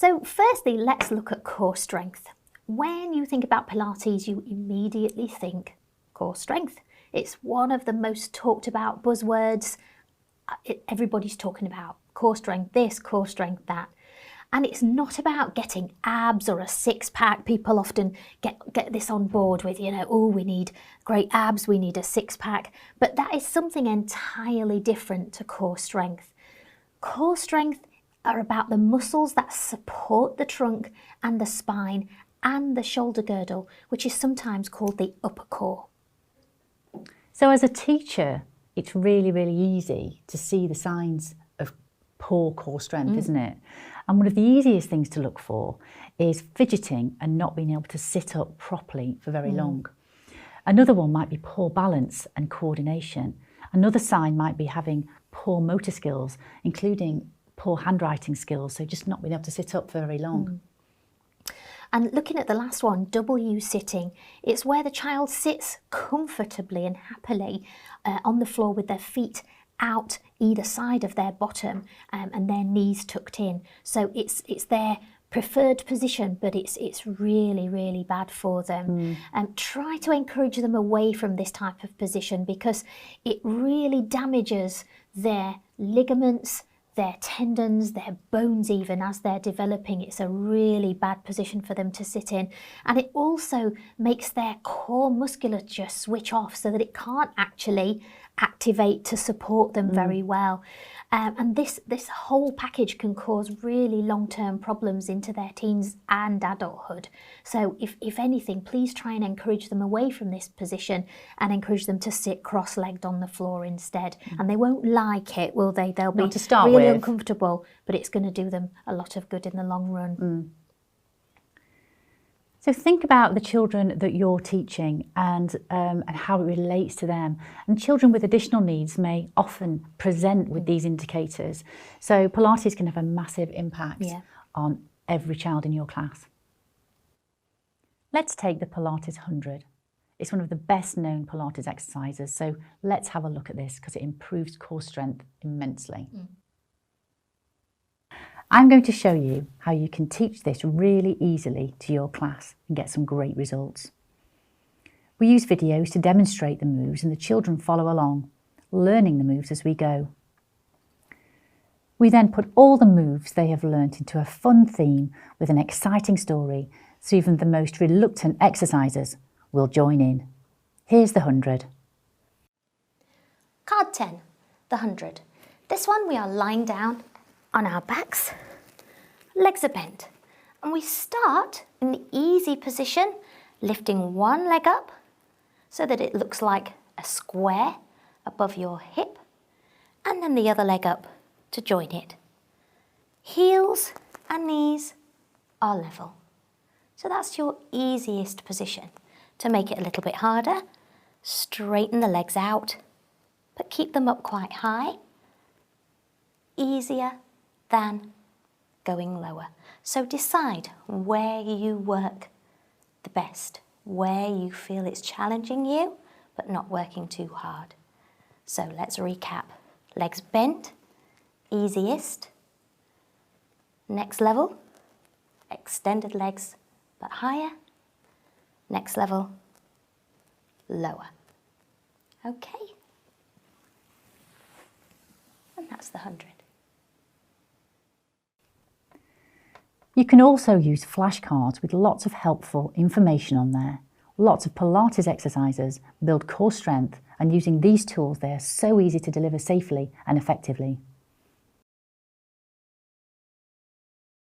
So firstly, let's look at core strength. When you think about Pilates, you immediately think core strength. It's one of the most talked about buzzwords. Everybody's talking about core strength this, core strength that. And it's not about getting abs or a six-pack. People often get this on board with, oh, we need great abs, we need a six-pack. But that is something entirely different to core strength. Core strength are about the muscles that support the trunk and the spine and the shoulder girdle, which is sometimes called the upper core. So as a teacher, it's really, really easy to see the signs of poor core strength, isn't it? And one of the easiest things to look for is fidgeting and not being able to sit up properly for very long. Another one might be poor balance and coordination. Another sign might be having poor motor skills, including poor handwriting skills, so just not being able to sit up for very long. And looking at the last one, W sitting, it's where the child sits comfortably and happily on the floor with their feet out either side of their bottom and their knees tucked in. So it's their preferred position, but it's really, really bad for them. Try to encourage them away from this type of position because it really damages their ligaments, their tendons, their bones even as they're developing. It's a really bad position for them to sit in. And it also makes their core musculature switch off so that it can't actually activate to support them very well. And this whole package can cause really long-term problems into their teens and adulthood. So if anything, please try and encourage them away from this position and encourage them to sit cross-legged on the floor instead. And they won't like it, will they? They'll be really uncomfortable, but it's going to do them a lot of good in the long run. So think about the children that you're teaching and how it relates to them. And children with additional needs may often present with these indicators. So Pilates can have a massive impact on every child in your class. Let's take the Pilates 100. It's one of the best known Pilates exercises. So let's have a look at this because it improves core strength immensely. I'm going to show you how you can teach this really easily to your class and get some great results. We use videos to demonstrate the moves and the children follow along, learning the moves as we go. We then put all the moves they have learnt into a fun theme with an exciting story, so even the most reluctant exercisers will join in. Here's the 100. Card 10, the 100. This one we are lying down on our backs, legs are bent, and we start in the easy position, lifting one leg up so that it looks like a square above your hip, and then the other leg up to join it. Heels and knees are level. So that's your easiest position. To make it a little bit harder, straighten the legs out, but keep them up quite high. Easier than going lower. So decide where you work the best, where you feel it's challenging you, but not working too hard. So let's recap. Legs bent, easiest. Next level, extended legs, but higher. Next level, lower. Okay. And that's the 100. You can also use flashcards with lots of helpful information on there. Lots of Pilates exercises build core strength, and using these tools, they are so easy to deliver safely and effectively.